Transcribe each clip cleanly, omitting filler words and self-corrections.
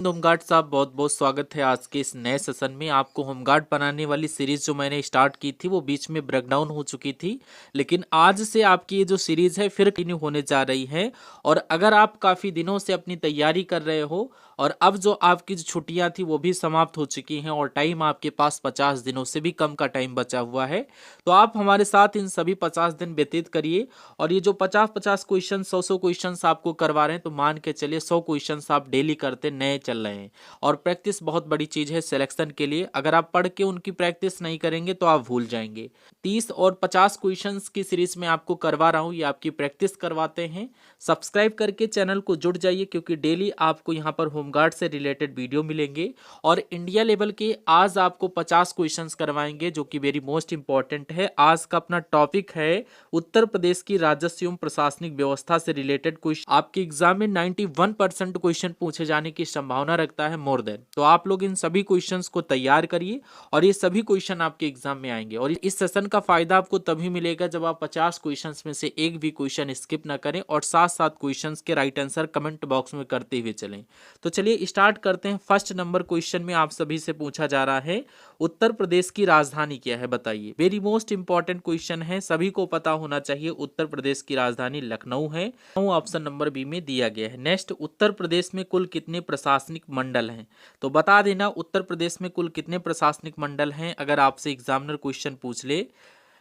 Home guard साहब, बहुत बहुत स्वागत है आज के इस नए सेशन में। आपको होमगार्ड बनाने वाली सीरीज जो मैंने स्टार्ट की थी वो बीच में ब्रेकडाउन हो चुकी थी, लेकिन आज से आपकी ये जो सीरीज है फिर कंटिन्यू होने जा रही है। और अगर आप काफ़ी दिनों से अपनी तैयारी कर रहे हो और अब जो आपकी जो छुट्टियां थी वो भी समाप्त हो चुकी हैं और टाइम आपके पास 50 दिनों से भी कम का टाइम बचा हुआ है, तो आप हमारे साथ इन सभी 50 दिन व्यतीत करिए। और ये जो 50-50 क्वेश्चन 100-100 क्वेश्चन आपको करवा रहे हैं, तो मान के चलिए 100 क्वेश्चन आप डेली करते नए चल रहे हैं। और प्रैक्टिस बहुत बड़ी चीज है सिलेक्शन के लिए। अगर आप पढ़ के उनकी प्रैक्टिस नहीं करेंगे तो आप भूल जाएंगे। 30 और 50 क्वेश्चंस की सीरीज में आपको करवा रहा हूं, ये आपकी प्रैक्टिस करवाते हैं। सब्सक्राइब करके चैनल को जुड़ जाइए, क्योंकि डेली आपको यहाँ पर होमगार्ड से रिलेटेड वीडियो मिलेंगे। और इंडिया लेवल के आज आपको 50 क्वेश्चंस करवाएंगे, जो कि वेरी मोस्ट इंपॉर्टेंट है। आज का अपना टॉपिक है उत्तर प्रदेश की राजस्व एवं प्रशासनिक व्यवस्था से रिलेटेड क्वेश्चन। आपके एग्जाम में 91% क्वेश्चन पूछे जाने की संभावना रखता है, मोर देन। तो आप लोग इन सभी क्वेश्चंस को तैयार करिए और ये सभी क्वेश्चन आपके एग्जाम में आएंगे। और इस सेशन का फायदा आपको तभी मिलेगा जब आप 50 क्वेश्चंस में से एक भी क्वेश्चन स्किप ना करें और साथ साथ क्वेश्चंस के राइट आंसर कमेंट बॉक्स में करते हुए चलें। तो चलिए स्टार्ट करते हैं। फर्स्ट नंबर क्वेश्चन में आप सभी से पूछा जा रहा है, उत्तर प्रदेश की राजधानी क्या है, बताइए। वेरी मोस्ट इंपॉर्टेंट क्वेश्चन है, सभी को पता होना चाहिए। उत्तर प्रदेश की राजधानी लखनऊ है, ऑप्शन नंबर बी में दिया गया है। नेक्स्ट, उत्तर प्रदेश में कुल कितने प्रशासनिक मंडल हैं, तो बता देना उत्तर प्रदेश में कुल कितने प्रशासनिक मंडल हैं, अगर आपसे एग्जामिनर क्वेश्चन पूछ ले।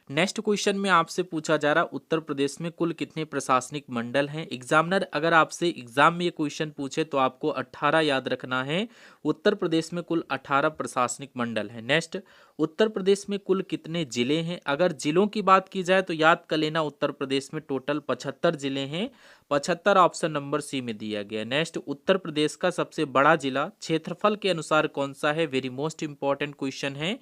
नेक्स्ट क्वेश्चन में आपसे पूछा जा रहा उत्तर प्रदेश में कुल कितने प्रशासनिक मंडल हैं। एग्जामिनर अगर आपसे एग्जाम में ये क्वेश्चन पूछे तो आपको 18 याद रखना है। उत्तर प्रदेश में कुल 18 प्रशासनिक मंडल हैं। नेक्स्ट, उत्तर प्रदेश में कुल कितने जिले हैं, अगर जिलों की बात की जाए तो याद कर लेना उत्तर प्रदेश में टोटल 75 जिले हैं। 75 ऑप्शन नंबर सी में दिया गया। नेक्स्ट, उत्तर प्रदेश का सबसे बड़ा जिला क्षेत्रफल के अनुसार कौन सा है, वेरी मोस्ट इंपॉर्टेंट क्वेश्चन है,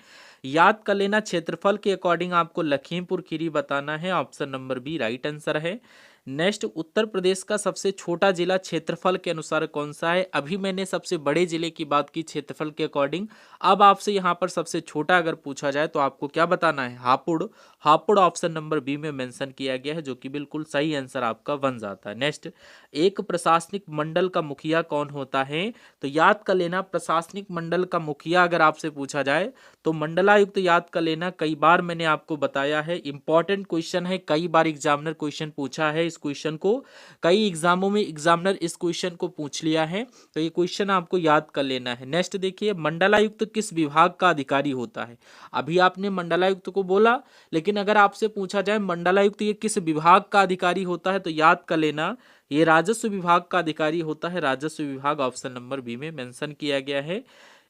याद कर लेना। क्षेत्रफल के अकॉर्डिंग आपको लखीमपुर खीरी बताना है, option number B right answer है। नेक्स्ट, उत्तर प्रदेश का सबसे छोटा जिला क्षेत्रफल के अनुसार कौन सा है, अभी मैंने सबसे बड़े जिले की बात की क्षेत्रफल के अकॉर्डिंग। अब आपसे यहाँ पर सबसे छोटा अगर पूछा जाए तो आपको क्या बताना है, Hapur. Hapur option number B में मेंशन किया गया है, जो कि बिल्कुल सही आंसर आपका बन जाता है। नेक्स्ट, एक प्रशासनिक मंडल का मुखिया कौन होता है, तो याद कर लेना प्रशासनिक मंडल का मुखिया अगर आपसे पूछा जाए तो मंडलायुक्त याद कर लेना। कई बार मैंने आपको बताया है, इंपॉर्टेंट क्वेश्चन है, कई बार एग्जामिनर क्वेश्चन पूछा है इस क्वेश्चन को, कई एग्जामों में एग्जामिनर इस क्वेश्चन को पूछ लिया है, तो ये क्वेश्चन आपको याद कर लेना है। नेक्स्ट देखिए, मंडलायुक्त किस विभाग का अधिकारी होता है, अभी आपने मंडलायुक्त को बोला, लेकिन अगर आपसे पूछा जाए मंडलायुक्त ये किस विभाग का अधिकारी होता है, तो याद कर लेना ये राजस्व विभाग का अधिकारी होता है। राजस्व विभाग ऑप्शन नंबर बी में मेंशन किया गया है।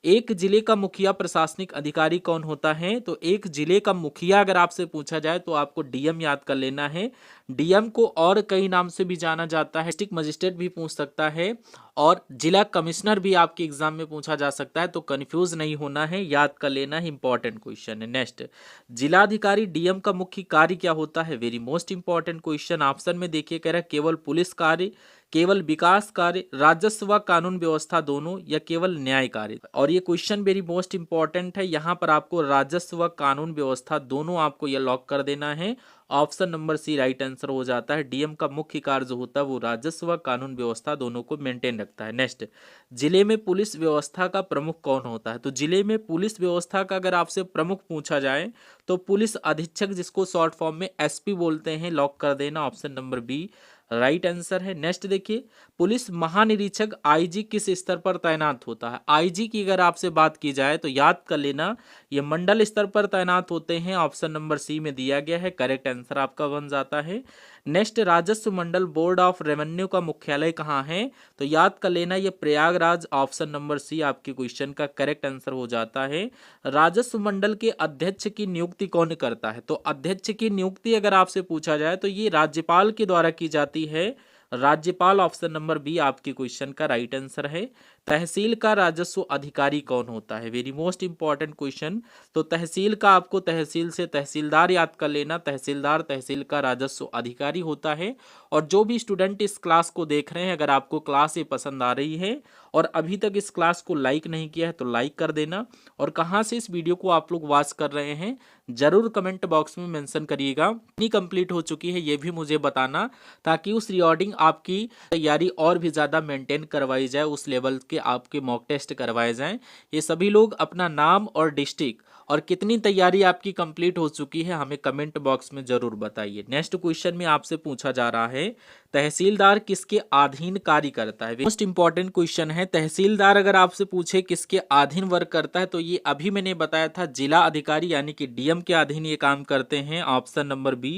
एक जिले का मुखिया प्रशासनिक अधिकारी कौन होता है, तो एक जिले का मुखिया अगर आपसे पूछा जाए तो आपको डीएम याद कर लेना है। डीएम को और कई नाम से भी जाना जाता है, डिस्ट्रिक्ट मजिस्ट्रेट भी पूछ सकता है और जिला कमिश्नर भी आपके एग्जाम में पूछा जा सकता है, तो कंफ्यूज नहीं होना है, याद कर लेना है, इंपॉर्टेंट क्वेश्चन है। नेक्स्ट, जिलाधिकारी डीएम का मुख्य कार्य क्या होता है, very most important question. Option में देखिए कह रहा है केवल पुलिस कार्य, केवल विकास कार्य, राजस्व व कानून व्यवस्था दोनों, या केवल न्याय कार्य। और ये क्वेश्चन वेरी मोस्ट इंपॉर्टेंट है, यहाँ पर आपको राजस्व व कानून व्यवस्था दोनों आपको ये लॉक कर देना है, option number C right answer हो जाता है। डीएम का मुख्य कार्य जो होता है वो राजस्व व कानून व्यवस्था दोनों को मेंटेन रखता है। नेक्स्ट, जिले में पुलिस व्यवस्था का प्रमुख कौन होता है, तो जिले में पुलिस व्यवस्था का अगर आपसे प्रमुख पूछा जाए तो पुलिस अधीक्षक, जिसको शॉर्ट फॉर्म में एसपी बोलते हैं, लॉक कर देना, option number B right answer है। नेक्स्ट देखिए, पुलिस महानिरीक्षक आईजी किस स्तर पर तैनात होता है, आईजी की अगर आपसे बात की जाए तो याद कर लेना ये मंडल स्तर पर तैनात होते हैं, ऑप्शन नंबर सी में दिया गया है, करेक्ट आंसर आपका बन जाता है। नेक्स्ट, राजस्व मंडल बोर्ड ऑफ रेवेन्यू का मुख्यालय कहाँ है, तो याद कर लेना ये प्रयागराज, ऑप्शन नंबर सी आपके क्वेश्चन का करेक्ट आंसर हो जाता है। राजस्व मंडल के अध्यक्ष की नियुक्ति कौन करता है, तो अध्यक्ष की नियुक्ति अगर आपसे पूछा जाए तो ये राज्यपाल के द्वारा की जाती है, राज्यपाल, ऑप्शन नंबर बी आपके क्वेश्चन का राइट आंसर है। तहसील का राजस्व अधिकारी कौन होता है, वेरी मोस्ट इंपॉर्टेंट क्वेश्चन। तो तहसील का आपको तहसील से तहसीलदार याद कर लेना, तहसीलदार तहसील का राजस्व अधिकारी होता है। और जो भी स्टूडेंट इस क्लास को देख रहे हैं, अगर आपको क्लास ये पसंद आ रही है और अभी तक इस क्लास को लाइक नहीं किया है तो लाइक कर देना, और कहाँ से इस वीडियो को आप लोग वॉच कर रहे हैं जरूर कमेंट बॉक्स में मेंशन करिएगा। कितनी कंप्लीट हो चुकी है ये भी मुझे बताना, ताकि उस रिकॉर्डिंग आपकी तैयारी और भी ज़्यादा मेंटेन करवाई जाए उस लेवल के के आपके मॉक टेस्ट करवाए जाएं। ये सभी लोग अपना नाम और डिस्ट्रिक्ट और कितनी तैयारी आपकी कंप्लीट हो चुकी है हमें कमेंट बॉक्स में जरूर बताइए। नेक्स्ट क्वेश्चन में आपसे पूछा जा रहा है तहसीलदार किसके अधीन कार्य करता है। मोस्ट इंपॉर्टेंट क्वेश्चन है। तहसीलदार अगर आपसे पूछे किसके अधीन वर्क करता है तो ये अभी मैंने बताया था जिला अधिकारी यानी कि डीएम के अधीन ये काम करते हैं। ऑप्शन नंबर बी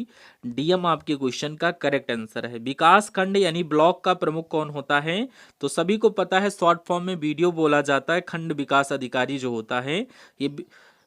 डीएम आपके क्वेश्चन का करेक्ट आंसर है। विकास खंड यानी ब्लॉक का प्रमुख कौन होता है तो सभी को पता है शॉर्ट फॉर्म में वीडियो बोला जाता है। खंड विकास अधिकारी जो होता है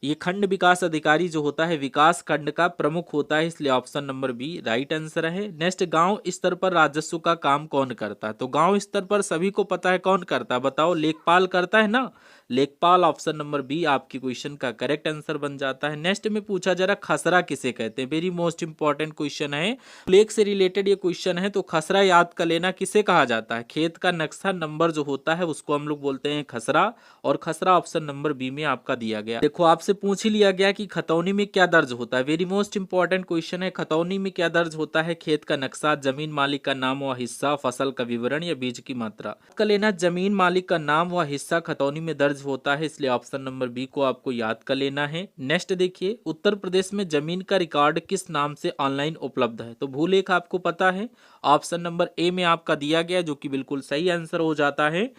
ये खंड विकास अधिकारी जो होता है विकास खंड का प्रमुख होता है, इसलिए option number B right answer है। नेक्स्ट गांव स्तर पर राजस्व का काम कौन करता है तो गांव स्तर पर सभी को पता है कौन करता है, बताओ लेखपाल करता है ना, लेखपाल। ऑप्शन नंबर बी आपकी क्वेश्चन का करेक्ट आंसर बन जाता है। नेक्स्ट में पूछा जा रहा खसरा किसे कहते हैं, वेरी मोस्ट इंपॉर्टेंट क्वेश्चन है। लेख से रिलेटेड ये क्वेश्चन है तो खसरा याद कर लेना किसे कहा जाता है, खेत का नक्शा नंबर जो होता है उसको हम लोग बोलते हैं खसरा, और खसरा ऑप्शन नंबर बी में आपका दिया गया। देखो आपसे पूछ ही लिया गया कि खतौनी में क्या दर्ज होता है, वेरी मोस्ट इंपॉर्टेंट क्वेश्चन है। खतौनी में क्या दर्ज होता है, खेत का नक्शा, जमीन मालिक का नाम व हिस्सा, फसल का विवरण या बीज की मात्रा। कर लेना जमीन मालिक का नाम व हिस्सा खतौनी में दर्ज होता है, इसलिए ऑप्शन नंबर बी को आपको याद कर लेना है। नेक्स्ट देखिए उत्तर प्रदेश में जमीन का रिकॉर्ड किस नाम से ऑनलाइन उपलब्ध है तो भूलेख आपको पता है, ऑप्शन नंबर ए में आपका दिया गया जो कि बिल्कुल सही आंसर हो जाता है।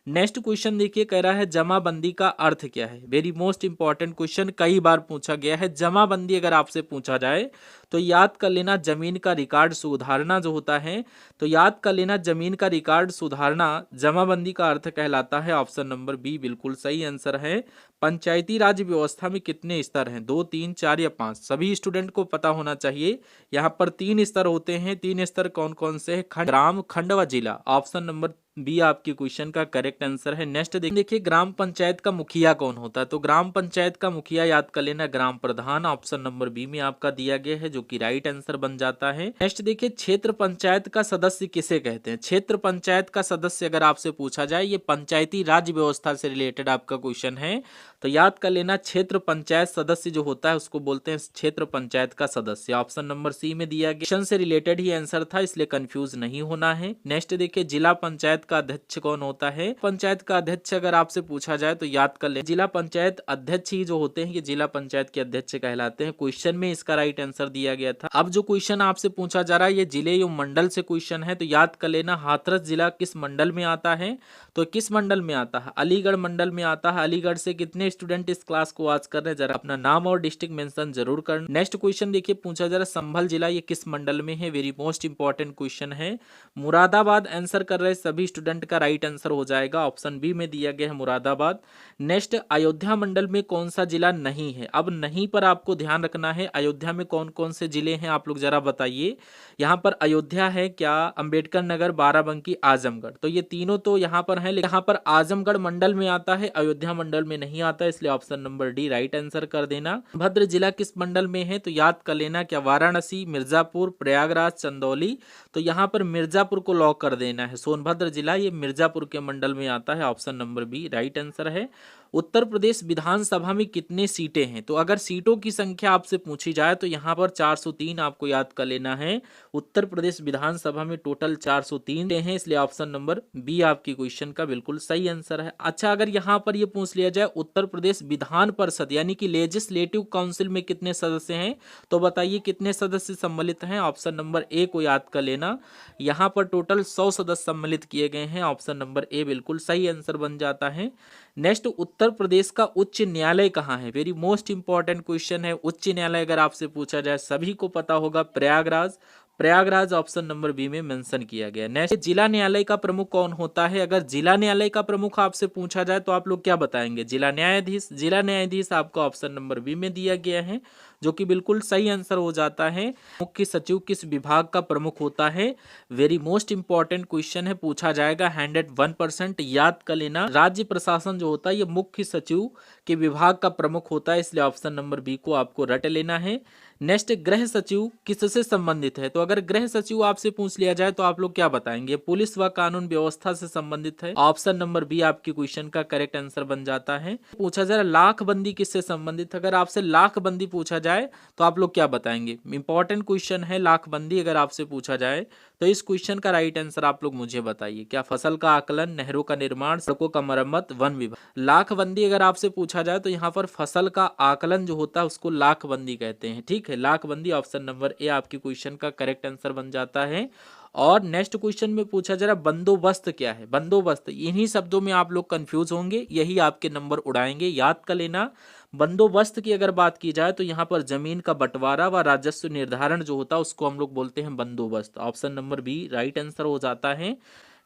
नेक्स्ट क्वेश्चन देखिए कह रहा है जमाबंदी का अर्थ क्या है, वेरी मोस्ट इंपॉर्टेंट क्वेश्चन, कई बार पूछा गया है। जमाबंदी अगर आपसे पूछा जाए तो याद कर लेना जमीन का रिकॉर्ड सुधारना जो होता है, तो याद कर लेना जमीन का रिकॉर्ड सुधारना जमाबंदी का अर्थ कहलाता है। ऑप्शन नंबर बी बिल्कुल सही आंसर है। पंचायती राज व्यवस्था में कितने स्तर हैं, 2, 3, 4 या 5, सभी स्टूडेंट को पता होना चाहिए। यहाँ पर 3 स्तर होते हैं। 3 स्तर कौन कौन से हैं, खंड, ग्राम, खंड व जिला। ऑप्शन नंबर बी आपकी क्वेश्चन का करेक्ट आंसर है। नेक्स्ट देखिए ग्राम पंचायत का मुखिया कौन होता है तो ग्राम पंचायत का मुखिया याद कर लेना ग्राम प्रधान, ऑप्शन नंबर बी में आपका दिया गया है जो कि राइट आंसर बन जाता है। नेक्स्ट देखिए क्षेत्र पंचायत का सदस्य किसे कहते हैं, क्षेत्र पंचायत का सदस्य अगर आपसे पूछा जाए, ये पंचायती राज व्यवस्था से रिलेटेड आपका क्वेश्चन है, तो याद कर लेना क्षेत्र पंचायत सदस्य जो होता है उसको बोलते हैं क्षेत्र पंचायत का सदस्य। ऑप्शन नंबर सी में दिया गया से रिलेटेड ही आंसर था, इसलिए कंफ्यूज नहीं होना है। नेक्स्ट देखिए जिला पंचायत का अध्यक्ष कौन होता है, पंचायत का अध्यक्ष अगर आपसे पूछा जाए तो याद कर ले जिला पंचायत अध्यक्ष ही जो होते हैं ये जिला पंचायत के अध्यक्ष कहलाते हैं। क्वेश्चन में इसका राइट आंसर दिया गया था। अब जो क्वेश्चन आपसे पूछा जा रहा है ये जिले एवं मंडल से क्वेश्चन है, तो याद कर लेना हाथरस जिला किस मंडल में आता है, तो किस मंडल में आता है, अलीगढ़ मंडल में आता है। अलीगढ़ से कितने स्टूडेंट इस क्लास को वॉच कर रहे हैं, जरा अपना नाम और डिस्ट्रिक्ट मेंशन जरूर करना। नेक्स्ट क्वेश्चन देखिए पूछा जा रहा है संभल जिला ये किस मंडल में है, वेरी मोस्ट इंपॉर्टेंट क्वेश्चन है। मुरादाबाद आंसर कर रहे सभी स्टूडेंट का राइट आंसर हो जाएगा, ऑप्शन बी में दिया गया है मुरादाबाद। नेक्स्ट अयोध्या मंडल में कौन सा जिला नहीं है, अब नहीं पर आपको ध्यान रखना है अयोध्या में कौन कौन से जिले हैं आप लोग जरा बताइए। यहाँ पर अयोध्या है क्या, अंबेडकर नगर, बाराबंकी, आजमगढ़, तो ये तीनों तो यहाँ पर है, लेकिन यहाँ पर आजमगढ़ मंडल में आता है, अयोध्या मंडल में नहीं आता, इसलिए option number D right answer कर देना। भद्र जिला किस मंडल में है, तो याद कर लेना क्या वाराणसी, मिर्जापुर, प्रयागराज, चंदौली, तो यहाँ पर मिर्जापुर को लॉक कर देना है। सोनभद्र जिला ये मिर्जापुर के मंडल में आता है, option number B right answer है। उत्तर प्रदेश विधानसभा में कितने सीटें हैं, तो अगर सीटों की संख्या आपसे पूछी जाए तो यहाँ पर 403 आपको याद कर लेना है। उत्तर प्रदेश विधानसभा में टोटल 403 हैं, इसलिए ऑप्शन नंबर बी आपकी क्वेश्चन का बिल्कुल सही आंसर है। अच्छा अगर यहाँ पर ये पूछ लिया जाए उत्तर प्रदेश विधान परिषद यानी कि लेजिस्लेटिव काउंसिल में कितने सदस्य हैं, तो बताइए कितने सदस्य सम्मिलित हैं, ऑप्शन नंबर ए को याद कर लेना। यहाँ पर टोटल 100 सदस्य सम्मिलित किए गए हैं, ऑप्शन नंबर ए बिल्कुल सही आंसर बन जाता है। नेक्स्ट उत्तर प्रदेश का उच्च न्यायालय कहाँ है, वेरी मोस्ट इंपॉर्टेंट क्वेश्चन है। उच्च न्यायालय अगर आपसे पूछा जाए सभी को पता होगा Prayagraj, Prayagraj option number B में मेंशन किया गया। नेक्स्ट जिला न्यायालय का प्रमुख कौन होता है, अगर जिला न्यायालय का प्रमुख आपसे पूछा जाए तो आप लोग क्या बताएंगे, जिला न्यायाधीश। जिला न्यायाधीश आपको ऑप्शन नंबर बी में दिया गया है जो कि बिल्कुल सही आंसर हो जाता है। मुख्य सचिव किस विभाग का प्रमुख होता है, वेरी मोस्ट इंपॉर्टेंट क्वेश्चन है, पूछा जाएगा 101%, याद कर लेना। राज्य प्रशासन जो होता है ये मुख्य सचिव के विभाग का प्रमुख होता है, इसलिए ऑप्शन नंबर बी को आपको रट लेना है। नेक्स्ट गृह सचिव किससे संबंधित है, तो अगर गृह सचिव आपसे पूछ लिया जाए तो आप लोग क्या बताएंगे, पुलिस व कानून व्यवस्था से संबंधित है, ऑप्शन नंबर बी आपकी क्वेश्चन का करेक्ट आंसर बन जाता है। पूछा जा रहा लाख बंदी किससे संबंधित, अगर आपसे लाख बंदी पूछा जाए जाए तो आप लोग क्या बताएंगे? इंपॉर्टेंट क्वेश्चन है लाखबंदी अगर आपसे पूछा जाए तो इस क्वेश्चन का राइट आंसर आप लोग मुझे बताइए। क्या फसल का आकलन, नहरों का निर्माण, सड़कों का मरम्मत, वन विभाग? लाखबंदी अगर आपसे पूछा जाए तो यहाँ पर फसल का आकलन जो होता है उसको लाखबंदी कहते हैं। ठीक है, लाखबंदी ऑप्शन नंबर ए आपके क्वेश्चन का करेक्ट आंसर बन जाता है। और नेक्स्ट क्वेश्चन में पूछा जा रहा है बंदोबस्त क्या है? बंदोबस्त, इन्हीं शब्दों में आप लोग कंफ्यूज होंगे, यही आपके नंबर उड़ाएंगे, याद कर लेना। बंदोबस्त की अगर बात की जाए तो यहाँ पर जमीन का बंटवारा व राजस्व निर्धारण जो होता है उसको हम लोग बोलते हैं बंदोबस्त। Option number B right answer हो जाता है।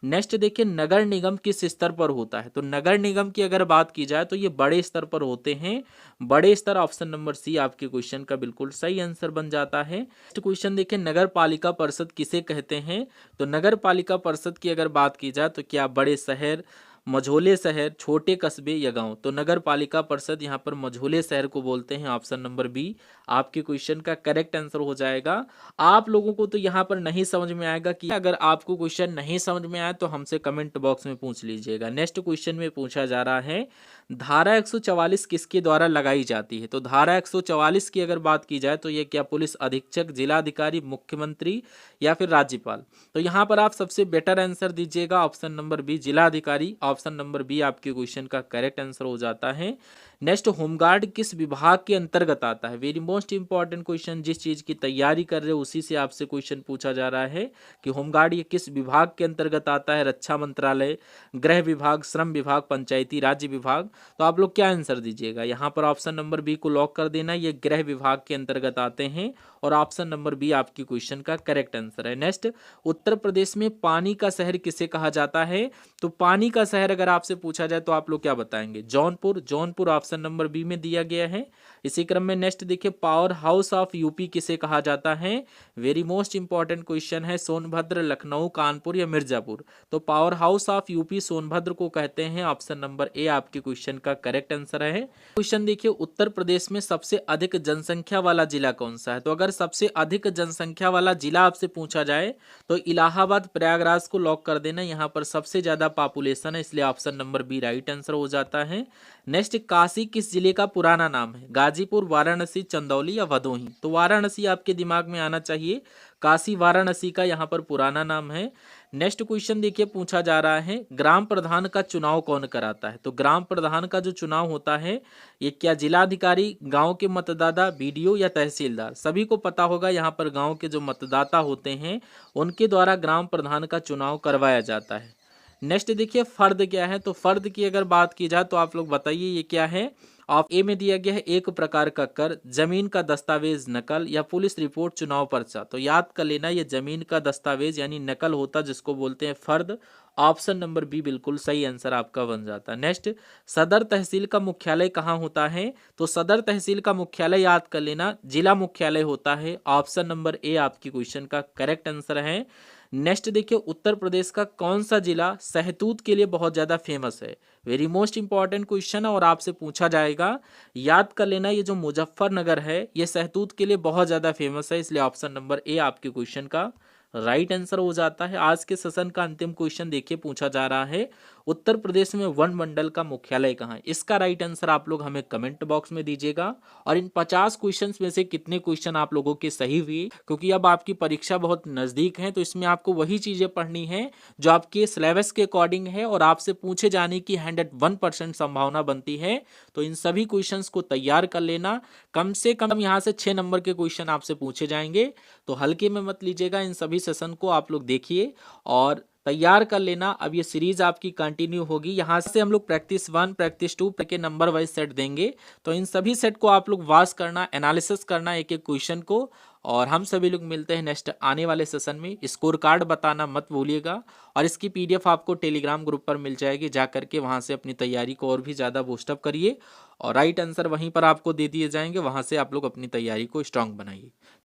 नेक्स्ट देखिए, नगर निगम किस स्तर पर होता है? तो नगर निगम की अगर बात की जाए तो ये बड़े स्तर पर होते हैं, बड़े स्तर। ऑप्शन नंबर सी आपके क्वेश्चन का बिल्कुल सही आंसर बन जाता है। नेक्स्ट क्वेश्चन देखिए, नगर पालिका परिषद किसे कहते हैं? तो नगर पालिका परिषद की अगर बात की जाए तो क्या बड़े शहर, मझोले शहर, छोटे कस्बे या गांव? तो नगर पालिका परिषद यहाँ पर मझोले शहर को बोलते हैं। ऑप्शन नंबर बी आपके क्वेश्चन का करेक्ट आंसर हो जाएगा। आप लोगों को तो यहाँ पर नहीं समझ में आएगा कि अगर आपको क्वेश्चन नहीं समझ में आए तो हमसे कमेंट बॉक्स में पूछ लीजिएगा। नेक्स्ट क्वेश्चन में पूछा जा रहा है धारा 144 किसके द्वारा लगाई जाती है? तो धारा 144 की अगर बात की जाए तो ये क्या पुलिस अधीक्षक, जिलाधिकारी, मुख्यमंत्री या फिर राज्यपाल? तो यहाँ पर आप सबसे बेटर आंसर दीजिएगा ऑप्शन नंबर बी जिलाधिकारी। ऑप्शन नंबर बी आपके क्वेश्चन का करेक्ट आंसर हो जाता है। नेक्स्ट, होमगार्ड किस विभाग के अंतर्गत आता है? वेरी मोस्ट इंपॉर्टेंट क्वेश्चन, जिस चीज की तैयारी कर रहे हो उसी से आपसे क्वेश्चन पूछा जा रहा है कि होमगार्ड ये किस विभाग के अंतर्गत आता है? रक्षा मंत्रालय, गृह विभाग, श्रम विभाग, पंचायती राज्य विभाग? तो आप लोग क्या आंसर दीजिएगा? यहाँ पर ऑप्शन नंबर बी को लॉक कर देना, ये गृह विभाग के अंतर्गत आते हैं और ऑप्शन नंबर बी आपकी क्वेश्चन का करेक्ट आंसर है। नेक्स्ट, उत्तर प्रदेश में पानी का शहर किसे कहा जाता है? तो पानी का शहर अगर आपसे पूछा जाए तो आप लोग क्या बताएंगे? Jaunpur. Jaunpur option number B में दिया गया है। इसी क्रम में नेक्स्ट देखिए, पावर हाउस ऑफ यूपी किसे कहा जाता है? वेरी मोस्ट इंपॉर्टेंट क्वेश्चन है, सोनभद्र, लखनऊ, कानपुर या मिर्जापुर? तो power house of UP Sonbhadra को कहते हैं। ऑप्शन नंबर ए आपके क्वेश्चन का करेक्ट आंसर है। क्वेश्चन देखिए, उत्तर प्रदेश में सबसे अधिक जनसंख्या वाला जिला कौन सा है? तो अगर सबसे अधिक जनसंख्या वाला जिला आपसे पूछा जाए तो इलाहाबाद, प्रयागराज को लॉक कर देना, यहाँ पर सबसे ज्यादा पॉपुलेशन है, इसलिए option number B right answer हो जाता है। नेक्स्ट, काशी किस जिले का पुराना नाम है? गाजीपुर, वाराणसी, चंदौली या भदोही? तो वाराणसी आपके दिमाग में आना चाहिए, काशी वाराणसी का यहाँ पर पुराना नाम है। नेक्स्ट क्वेश्चन देखिए, पूछा जा रहा है ग्राम प्रधान का चुनाव कौन कराता है? तो ग्राम प्रधान का जो चुनाव होता है ये क्या जिलाधिकारी, गांव के मतदाता, बीडीओ या तहसीलदार? सभी को पता होगा यहाँ पर गांव के जो मतदाता होते हैं उनके द्वारा ग्राम प्रधान का चुनाव करवाया जाता है। नेक्स्ट देखिए, फर्द क्या है? तो फर्द की अगर बात की जाए तो आप लोग बताइए ये क्या है? ऑफ ए में दिया गया है एक प्रकार का कर, जमीन का दस्तावेज, नकल या पुलिस रिपोर्ट, चुनाव पर्चा? तो याद कर लेना, ये जमीन का दस्तावेज यानी नकल होता जिसको बोलते हैं फर्द। ऑप्शन नंबर बी बिल्कुल सही आंसर आपका बन जाता है। नेक्स्ट, सदर तहसील का मुख्यालय कहाँ होता है? तो सदर तहसील का मुख्यालय याद कर लेना जिला मुख्यालय होता है। ऑप्शन नंबर ए आपकी क्वेश्चन का करेक्ट आंसर है। नेक्स्ट देखिए, उत्तर प्रदेश का कौन सा जिला शहतूत के लिए बहुत ज्यादा फेमस है? वेरी मोस्ट इंपॉर्टेंट क्वेश्चन है और आपसे पूछा जाएगा, याद कर लेना, ये जो मुजफ्फरनगर है ये शहतूत के लिए बहुत ज्यादा फेमस है, इसलिए ऑप्शन नंबर ए आपके क्वेश्चन का राइट आंसर हो जाता है। आज के सेशन का अंतिम क्वेश्चन देखिए, पूछा जा रहा है उत्तर प्रदेश में वन मंडल का मुख्यालय कहाँ है? इसका राइट आंसर आप लोग हमें कमेंट बॉक्स में दीजिएगा। और इन 50 क्वेश्चंस में से कितने क्वेश्चन आप लोगों के सही हुए, क्योंकि अब आपकी परीक्षा बहुत नजदीक है तो इसमें आपको वही चीजें पढ़नी है जो आपके सिलेबस के अकॉर्डिंग है और आपसे पूछे जाने की 101% संभावना बनती है। तो इन सभी क्वेश्चंस को तैयार कर लेना, कम से कम यहाँ से 6 नंबर के क्वेश्चन आपसे पूछे जाएंगे, तो हल्के में मत लीजिएगा। इन सभी सेशन को आप लोग देखिए और तैयार कर लेना। अब ये सीरीज आपकी कंटिन्यू होगी, यहाँ से हम लोग प्रैक्टिस 1, प्रैक्टिस 2 के नंबर वाइज सेट देंगे, तो इन सभी सेट को आप लोग वॉच करना, एनालिसिस करना एक एक क्वेश्चन को। और हम सभी लोग मिलते हैं नेक्स्ट आने वाले सेशन में। स्कोर कार्ड बताना मत भूलिएगा और इसकी पीडीएफ आपको टेलीग्राम ग्रुप पर मिल जाएगी, जा करके वहाँ से अपनी तैयारी को और भी ज़्यादा बूस्टअप करिए और राइट आंसर वहीं पर आपको दे दिए जाएंगे, वहाँ से आप लोग अपनी तैयारी को स्ट्रांग बनाइए।